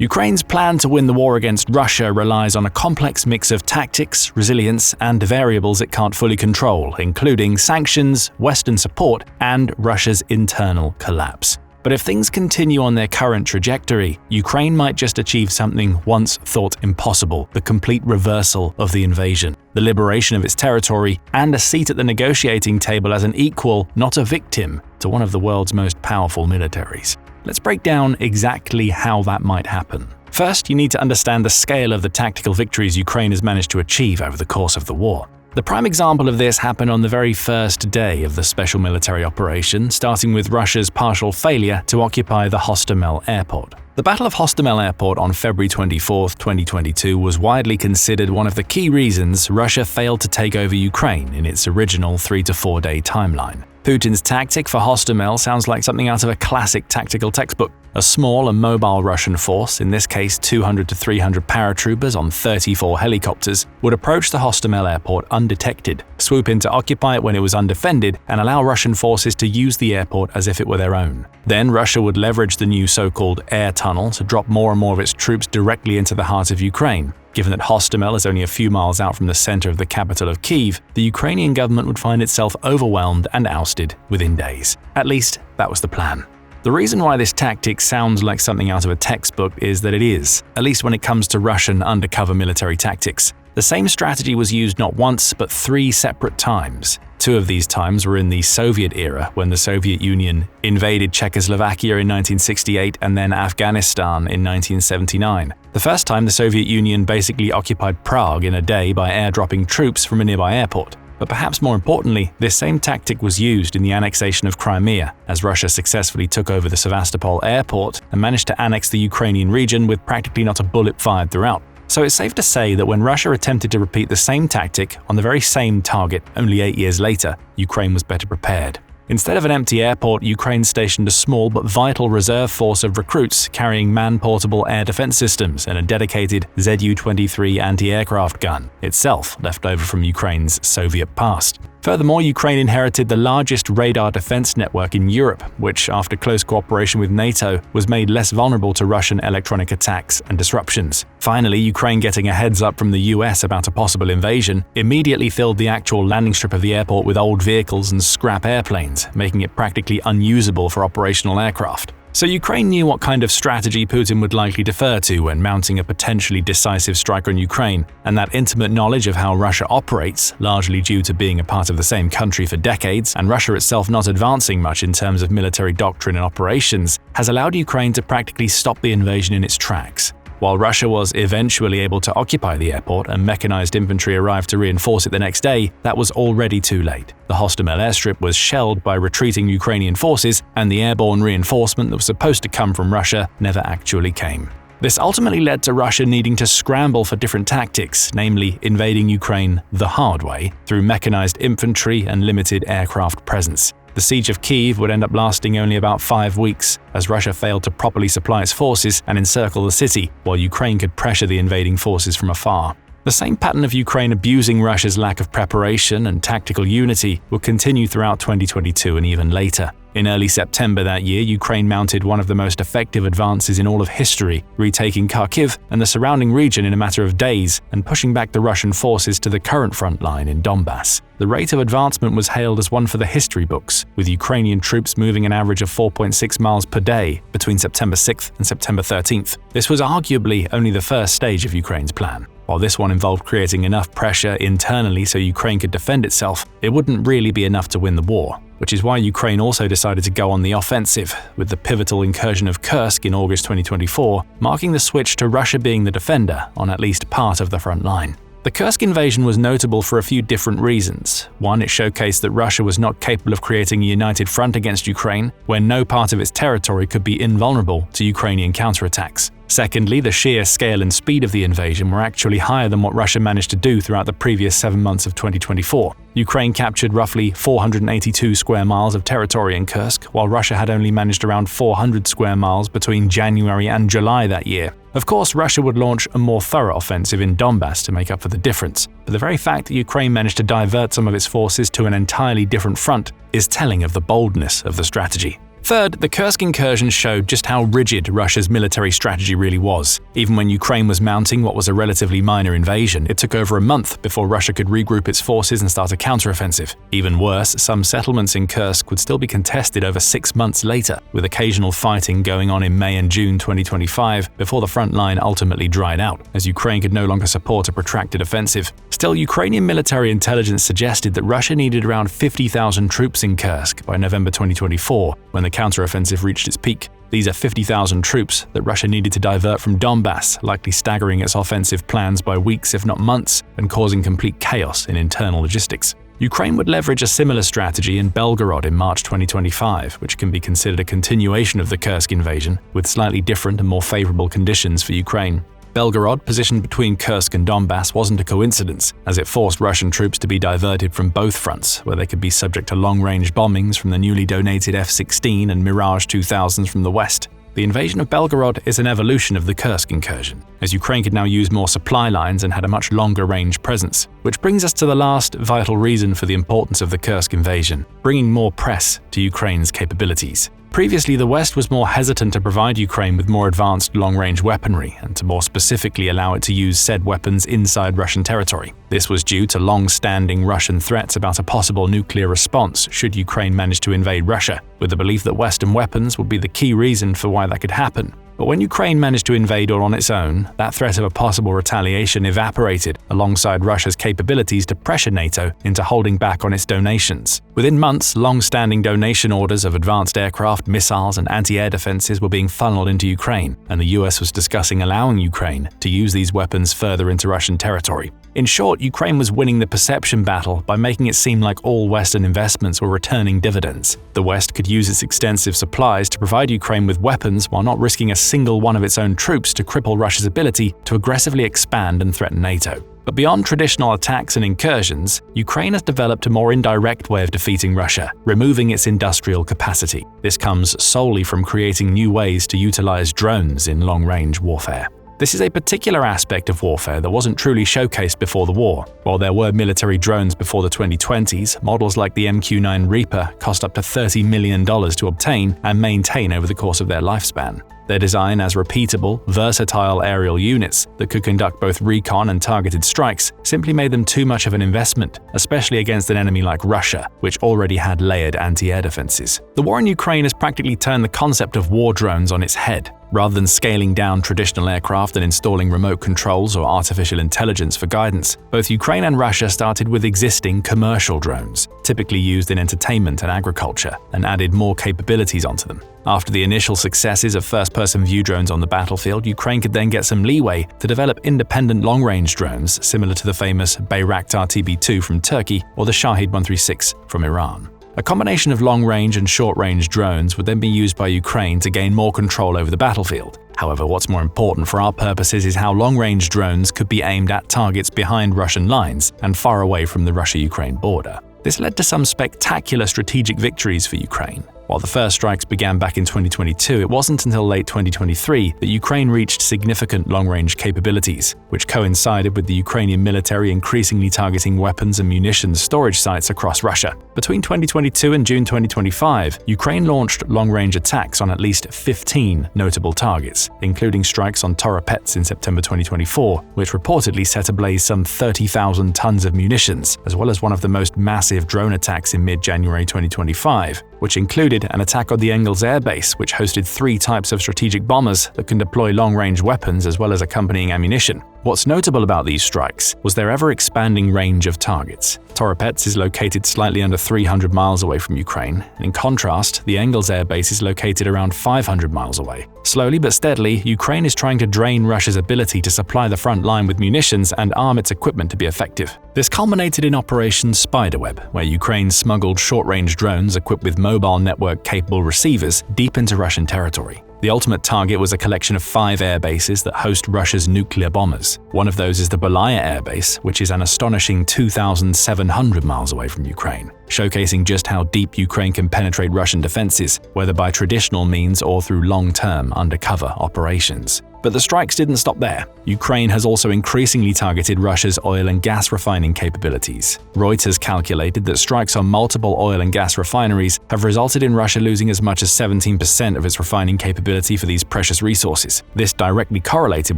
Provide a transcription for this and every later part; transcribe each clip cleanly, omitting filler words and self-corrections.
Ukraine's plan to win the war against Russia relies on a complex mix of tactics, resilience, and variables it can't fully control, including sanctions, Western support, and Russia's internal collapse. But if things continue on their current trajectory, Ukraine might just achieve something once thought impossible: the complete reversal of the invasion, the liberation of its territory, and a seat at the negotiating table as an equal, not a victim, to one of the world's most powerful militaries. Let's break down exactly how that might happen. First, you need to understand the scale of the tactical victories Ukraine has managed to achieve over the course of the war. The prime example of this happened on the very first day of the special military operation, starting with Russia's partial failure to occupy the Hostomel airport. The Battle of Hostomel Airport on February 24, 2022 was widely considered one of the key reasons Russia failed to take over Ukraine in its original 3 to 4 day timeline. Putin's tactic for Hostomel sounds like something out of a classic tactical textbook. A small and mobile Russian force, in this case 200 to 300 paratroopers on 34 helicopters, would approach the Hostomel airport undetected, swoop in to occupy it when it was undefended, and allow Russian forces to use the airport as if it were their own. Then Russia would leverage the new so-called air tunnel to drop more and more of its troops directly into the heart of Ukraine. Given that Hostomel is only a few miles out from the center of the capital of Kyiv, the Ukrainian government would find itself overwhelmed and ousted within days. At least, that was the plan. The reason why this tactic sounds like something out of a textbook is that it is, at least when it comes to Russian undercover military tactics. The same strategy was used not once, but 3 separate times. 2 of these times were in the Soviet era, when the Soviet Union invaded Czechoslovakia in 1968 and then Afghanistan in 1979. The first time, the Soviet Union basically occupied Prague in a day by airdropping troops from a nearby airport. But perhaps more importantly, this same tactic was used in the annexation of Crimea, as Russia successfully took over the Sevastopol airport and managed to annex the Ukrainian region with practically not a bullet fired throughout. So it's safe to say that when Russia attempted to repeat the same tactic on the very same target only 8 years later, Ukraine was better prepared. Instead of an empty airport, Ukraine stationed a small but vital reserve force of recruits carrying man-portable air defense systems and a dedicated Zu-23 anti-aircraft gun, itself left over from Ukraine's Soviet past. Furthermore, Ukraine inherited the largest radar defense network in Europe, which, after close cooperation with NATO, was made less vulnerable to Russian electronic attacks and disruptions. Finally, Ukraine, getting a heads up from the US about a possible invasion, immediately filled the actual landing strip of the airport with old vehicles and scrap airplanes, making it practically unusable for operational aircraft. So Ukraine knew what kind of strategy Putin would likely defer to when mounting a potentially decisive strike on Ukraine, and that intimate knowledge of how Russia operates, largely due to being a part of the same country for decades, and Russia itself not advancing much in terms of military doctrine and operations, has allowed Ukraine to practically stop the invasion in its tracks. While Russia was eventually able to occupy the airport and mechanized infantry arrived to reinforce it the next day, that was already too late. The Hostomel airstrip was shelled by retreating Ukrainian forces, and the airborne reinforcement that was supposed to come from Russia never actually came. This ultimately led to Russia needing to scramble for different tactics, namely invading Ukraine the hard way, through mechanized infantry and limited aircraft presence. The siege of Kyiv would end up lasting only about 5 weeks, as Russia failed to properly supply its forces and encircle the city, while Ukraine could pressure the invading forces from afar. The same pattern of Ukraine abusing Russia's lack of preparation and tactical unity will continue throughout 2022 and even later. In early September that year, Ukraine mounted one of the most effective advances in all of history, retaking Kharkiv and the surrounding region in a matter of days and pushing back the Russian forces to the current front line in Donbass. The rate of advancement was hailed as one for the history books, with Ukrainian troops moving an average of 4.6 miles per day between September 6th and September 13th. This was arguably only the first stage of Ukraine's plan. While this one involved creating enough pressure internally so Ukraine could defend itself, it wouldn't really be enough to win the war, which is why Ukraine also decided to go on the offensive, with the pivotal incursion of Kursk in August 2024, marking the switch to Russia being the defender on at least part of the front line. The Kursk invasion was notable for a few different reasons. One, it showcased that Russia was not capable of creating a united front against Ukraine, when no part of its territory could be invulnerable to Ukrainian counterattacks. Secondly, the sheer scale and speed of the invasion were actually higher than what Russia managed to do throughout the previous 7 months of 2024. Ukraine captured roughly 482 square miles of territory in Kursk, while Russia had only managed around 400 square miles between January and July that year. Of course, Russia would launch a more thorough offensive in Donbass to make up for the difference, but the very fact that Ukraine managed to divert some of its forces to an entirely different front is telling of the boldness of the strategy. Third, the Kursk incursion showed just how rigid Russia's military strategy really was. Even when Ukraine was mounting what was a relatively minor invasion, it took over a month before Russia could regroup its forces and start a counteroffensive. Even worse, some settlements in Kursk would still be contested over 6 months later, with occasional fighting going on in May and June 2025 before the front line ultimately dried out, as Ukraine could no longer support a protracted offensive. Still, Ukrainian military intelligence suggested that Russia needed around 50,000 troops in Kursk by November 2024, when the counteroffensive reached its peak. These are 50,000 troops that Russia needed to divert from Donbass, likely staggering its offensive plans by weeks if not months and causing complete chaos in internal logistics. Ukraine would leverage a similar strategy in Belgorod in March 2025, which can be considered a continuation of the Kursk invasion, with slightly different and more favorable conditions for Ukraine. Belgorod, positioned between Kursk and Donbass, wasn't a coincidence, as it forced Russian troops to be diverted from both fronts, where they could be subject to long-range bombings from the newly donated F-16 and Mirage 2000s from the west. The invasion of Belgorod is an evolution of the Kursk incursion, as Ukraine could now use more supply lines and had a much longer-range presence. Which brings us to the last vital reason for the importance of the Kursk invasion: bringing more press to Ukraine's capabilities. Previously, the West was more hesitant to provide Ukraine with more advanced long-range weaponry and to more specifically allow it to use said weapons inside Russian territory. This was due to long-standing Russian threats about a possible nuclear response should Ukraine manage to invade Russia, with the belief that Western weapons would be the key reason for why that could happen. But when Ukraine managed to invade all on its own, that threat of a possible retaliation evaporated alongside Russia's capabilities to pressure NATO into holding back on its donations. Within months, long-standing donation orders of advanced aircraft, missiles, and anti-air defenses were being funneled into Ukraine, and the US was discussing allowing Ukraine to use these weapons further into Russian territory. In short, Ukraine was winning the perception battle by making it seem like all Western investments were returning dividends. The West could use its extensive supplies to provide Ukraine with weapons while not risking a single one of its own troops to cripple Russia's ability to aggressively expand and threaten NATO. But beyond traditional attacks and incursions, Ukraine has developed a more indirect way of defeating Russia, removing its industrial capacity. This comes solely from creating new ways to utilize drones in long-range warfare. This is a particular aspect of warfare that wasn't truly showcased before the war. While there were military drones before the 2020s, models like the MQ-9 Reaper cost up to $30 million to obtain and maintain over the course of their lifespan. Their design as repeatable, versatile aerial units that could conduct both recon and targeted strikes simply made them too much of an investment, especially against an enemy like Russia, which already had layered anti-air defenses. The war in Ukraine has practically turned the concept of war drones on its head. Rather than scaling down traditional aircraft and installing remote controls or artificial intelligence for guidance, both Ukraine and Russia started with existing commercial drones, typically used in entertainment and agriculture, and added more capabilities onto them. After the initial successes of first-person view drones on the battlefield, Ukraine could then get some leeway to develop independent long-range drones similar to the famous Bayraktar TB2 from Turkey or the Shahid 136 from Iran. A combination of long-range and short-range drones would then be used by Ukraine to gain more control over the battlefield. However, what's more important for our purposes is how long-range drones could be aimed at targets behind Russian lines and far away from the Russia-Ukraine border. This led to some spectacular strategic victories for Ukraine. While the first strikes began back in 2022, it wasn't until late 2023 that Ukraine reached significant long-range capabilities, which coincided with the Ukrainian military increasingly targeting weapons and munitions storage sites across Russia. Between 2022 and June 2025, Ukraine launched long-range attacks on at least 15 notable targets, including strikes on Toropets in September 2024, which reportedly set ablaze some 30,000 tons of munitions, as well as one of the most massive drone attacks in mid-January 2025, which included an attack on the Engels Air Base, which hosted 3 types of strategic bombers that can deploy long-range weapons as well as accompanying ammunition. What's notable about these strikes was their ever-expanding range of targets. Toropets is located slightly under 300 miles away from Ukraine, and in contrast, the Engels Air Base is located around 500 miles away. Slowly but steadily, Ukraine is trying to drain Russia's ability to supply the front line with munitions and arm its equipment to be effective. This culminated in Operation Spiderweb, where Ukraine smuggled short-range drones equipped with mobile network-capable receivers deep into Russian territory. The ultimate target was a collection of 5 air bases that host Russia's nuclear bombers. One of those is the Belaya Air Base, which is an astonishing 2,700 miles away from Ukraine, showcasing just how deep Ukraine can penetrate Russian defenses, whether by traditional means or through long-term undercover operations. But the strikes didn't stop there. Ukraine has also increasingly targeted Russia's oil and gas refining capabilities. Reuters calculated that strikes on multiple oil and gas refineries have resulted in Russia losing as much as 17% of its refining capability for these precious resources. This directly correlated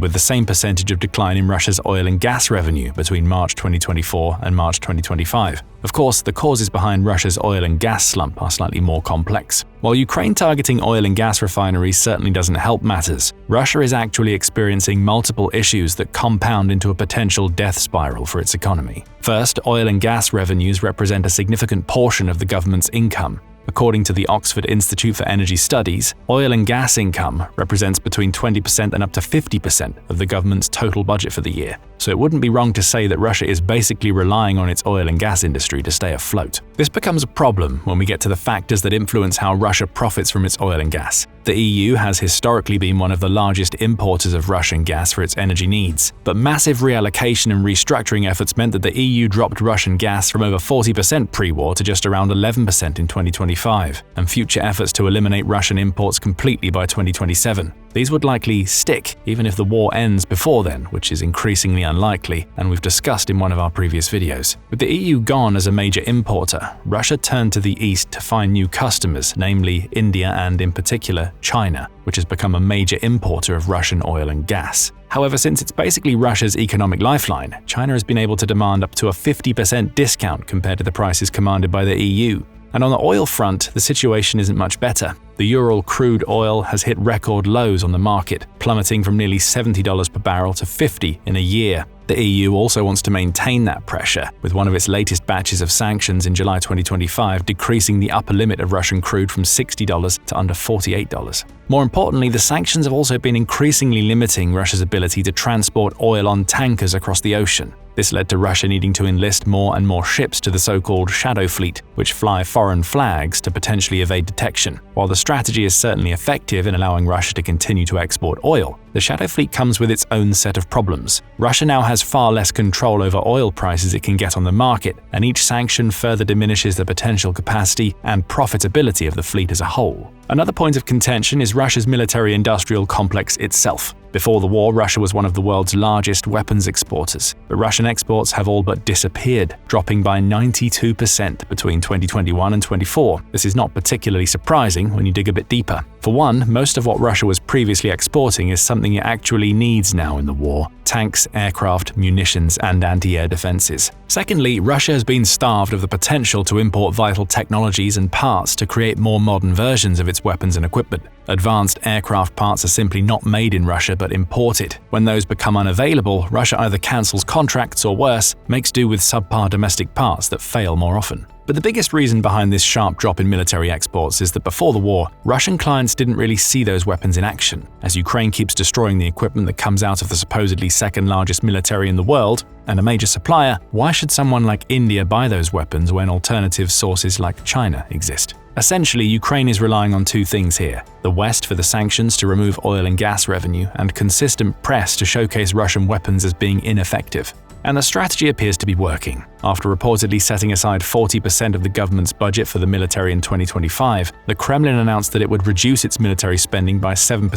with the same percentage of decline in Russia's oil and gas revenue between March 2024 and March 2025. Of course, the causes behind Russia's oil and gas slump are slightly more complex. While Ukraine targeting oil and gas refineries certainly doesn't help matters, Russia is actually experiencing multiple issues that compound into a potential death spiral for its economy. First, oil and gas revenues represent a significant portion of the government's income. According to the Oxford Institute for Energy Studies, oil and gas income represents between 20% and up to 50% of the government's total budget for the year. So it wouldn't be wrong to say that Russia is basically relying on its oil and gas industry to stay afloat. This becomes a problem when we get to the factors that influence how Russia profits from its oil and gas. The EU has historically been one of the largest importers of Russian gas for its energy needs, but massive reallocation and restructuring efforts meant that the EU dropped Russian gas from over 40% pre-war to just around 11% in 2025, and future efforts to eliminate Russian imports completely by 2027. These would likely stick even if the war ends before then, which is increasingly unlikely, and we've discussed in one of our previous videos. With the EU gone as a major importer, Russia turned to the east to find new customers, namely India and, in particular, China, which has become a major importer of Russian oil and gas. However, since it's basically Russia's economic lifeline, China has been able to demand up to a 50% discount compared to the prices commanded by the EU. And on the oil front, the situation isn't much better. The Ural crude oil has hit record lows on the market, plummeting from nearly $70 per barrel to $50 in a year. The EU also wants to maintain that pressure, with one of its latest batches of sanctions in July 2025 decreasing the upper limit of Russian crude from $60 to under $48. More importantly, the sanctions have also been increasingly limiting Russia's ability to transport oil on tankers across the ocean. This led to Russia needing to enlist more and more ships to the so-called shadow fleet, which fly foreign flags to potentially evade detection. While the strategy is certainly effective in allowing Russia to continue to export oil, the shadow fleet comes with its own set of problems. Russia now has far less control over oil prices it can get on the market, and each sanction further diminishes the potential capacity and profitability of the fleet as a whole. Another point of contention is Russia's military-industrial complex itself. Before the war, Russia was one of the world's largest weapons exporters, but Russian exports have all but disappeared, dropping by 92% between 2021 and 24. This is not particularly surprising when you dig a bit deeper. For one, most of what Russia was previously exporting is something it actually needs now in the war: tanks, aircraft, munitions, and anti-air defenses. Secondly, Russia has been starved of the potential to import vital technologies and parts to create more modern versions of its weapons and equipment. Advanced aircraft parts are simply not made in Russia but imported. When those become unavailable, Russia either cancels contracts or worse, makes do with subpar domestic parts that fail more often. But the biggest reason behind this sharp drop in military exports is that before the war, Russian clients didn't really see those weapons in action. As Ukraine keeps destroying the equipment that comes out of the supposedly second largest military in the world, and a major supplier, why should someone like India buy those weapons when alternative sources like China exist? Essentially, Ukraine is relying on two things here: the West for the sanctions to remove oil and gas revenue, and consistent press to showcase Russian weapons as being ineffective. And the strategy appears to be working. After reportedly setting aside 40% of the government's budget for the military in 2025, the Kremlin announced that it would reduce its military spending by 7%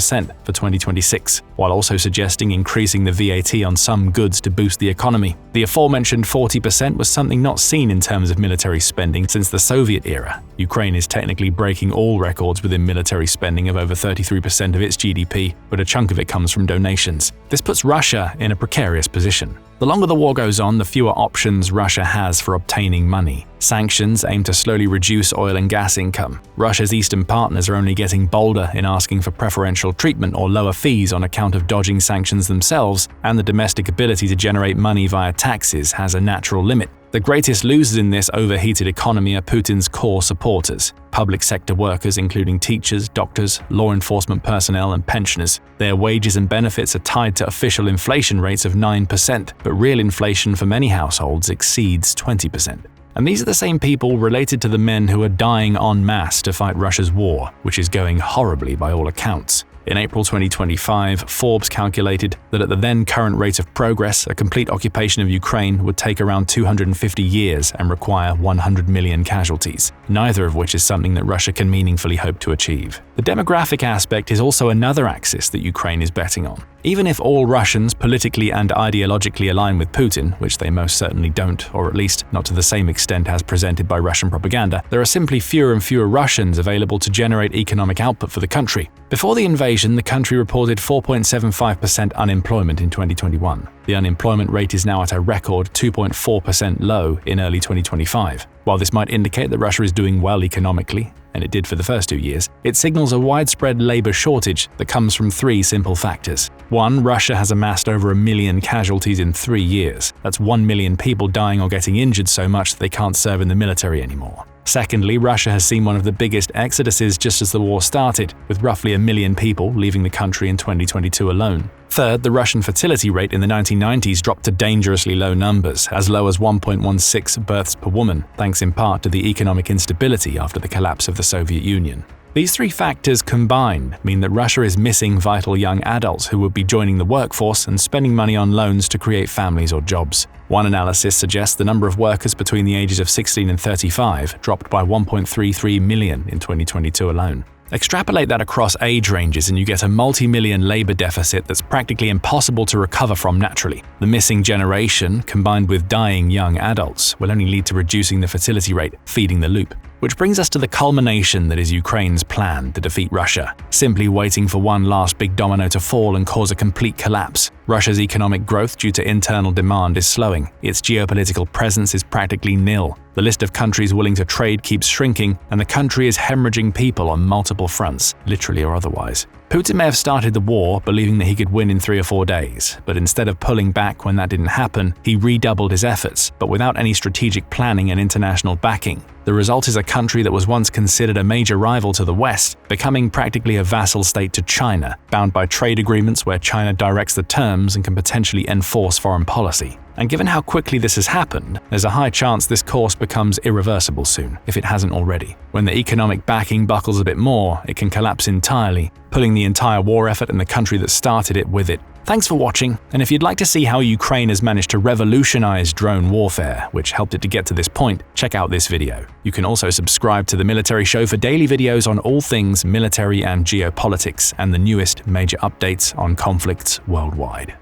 for 2026, while also suggesting increasing the VAT on some goods to boost the economy. The aforementioned 40% was something not seen in terms of military spending since the Soviet era. Ukraine is technically breaking all records within military spending of over 33% of its GDP, but a chunk of it comes from donations. This puts Russia in a precarious position. The longer the war goes on, the fewer options Russia has for obtaining money. Sanctions aim to slowly reduce oil and gas income. Russia's eastern partners are only getting bolder in asking for preferential treatment or lower fees on account of dodging sanctions themselves, and the domestic ability to generate money via taxes has a natural limit. The greatest losers in this overheated economy are Putin's core supporters: public sector workers including teachers, doctors, law enforcement personnel, and pensioners. Their wages and benefits are tied to official inflation rates of 9%, but real inflation for many households exceeds 20%. And these are the same people related to the men who are dying en masse to fight Russia's war, which is going horribly by all accounts. In April 2025, Forbes calculated that at the then current rate of progress, a complete occupation of Ukraine would take around 250 years and require 100 million casualties, neither of which is something that Russia can meaningfully hope to achieve. The demographic aspect is also another axis that Ukraine is betting on. Even if all Russians politically and ideologically align with Putin, which they most certainly don't, or at least not to the same extent as presented by Russian propaganda, there are simply fewer and fewer Russians available to generate economic output for the country. Before the invasion, the country reported 4.75% unemployment in 2021. The unemployment rate is now at a record 2.4% low in early 2025. While this might indicate that Russia is doing well economically, and it did for the first 2 years, it signals a widespread labor shortage that comes from 3 simple factors. 1. Russia has amassed over 1 million casualties in 3 years. That's 1 million people dying or getting injured so much that they can't serve in the military anymore. Secondly, Russia has seen one of the biggest exoduses just as the war started, with roughly 1 million people leaving the country in 2022 alone. Third, the Russian fertility rate in the 1990s dropped to dangerously low numbers, as low as 1.16 births per woman, thanks in part to the economic instability after the collapse of the Soviet Union. These 3 factors combined mean that Russia is missing vital young adults who would be joining the workforce and spending money on loans to create families or jobs. One analysis suggests the number of workers between the ages of 16 and 35 dropped by 1.33 million in 2022 alone. Extrapolate that across age ranges and you get a multi-million labor deficit that's practically impossible to recover from naturally. The missing generation, combined with dying young adults, will only lead to reducing the fertility rate, feeding the loop. Which brings us to the culmination that is Ukraine's plan to defeat Russia, simply waiting for one last big domino to fall and cause a complete collapse. Russia's economic growth due to internal demand is slowing. Its geopolitical presence is practically nil. The list of countries willing to trade keeps shrinking, and the country is hemorrhaging people on multiple fronts, literally or otherwise. Putin may have started the war believing that he could win in 3 or 4 days, but instead of pulling back when that didn't happen, he redoubled his efforts, but without any strategic planning and international backing. The result is a country that was once considered a major rival to the West, becoming practically a vassal state to China, bound by trade agreements where China directs the terms and can potentially enforce foreign policy. And given how quickly this has happened, there's a high chance this course becomes irreversible soon, if it hasn't already. When the economic backing buckles a bit more, it can collapse entirely, pulling the entire war effort and the country that started it with it. Thanks for watching, and if you'd like to see how Ukraine has managed to revolutionize drone warfare, which helped it to get to this point, check out this video. You can also subscribe to The Military Show for daily videos on all things military and geopolitics and the newest major updates on conflicts worldwide.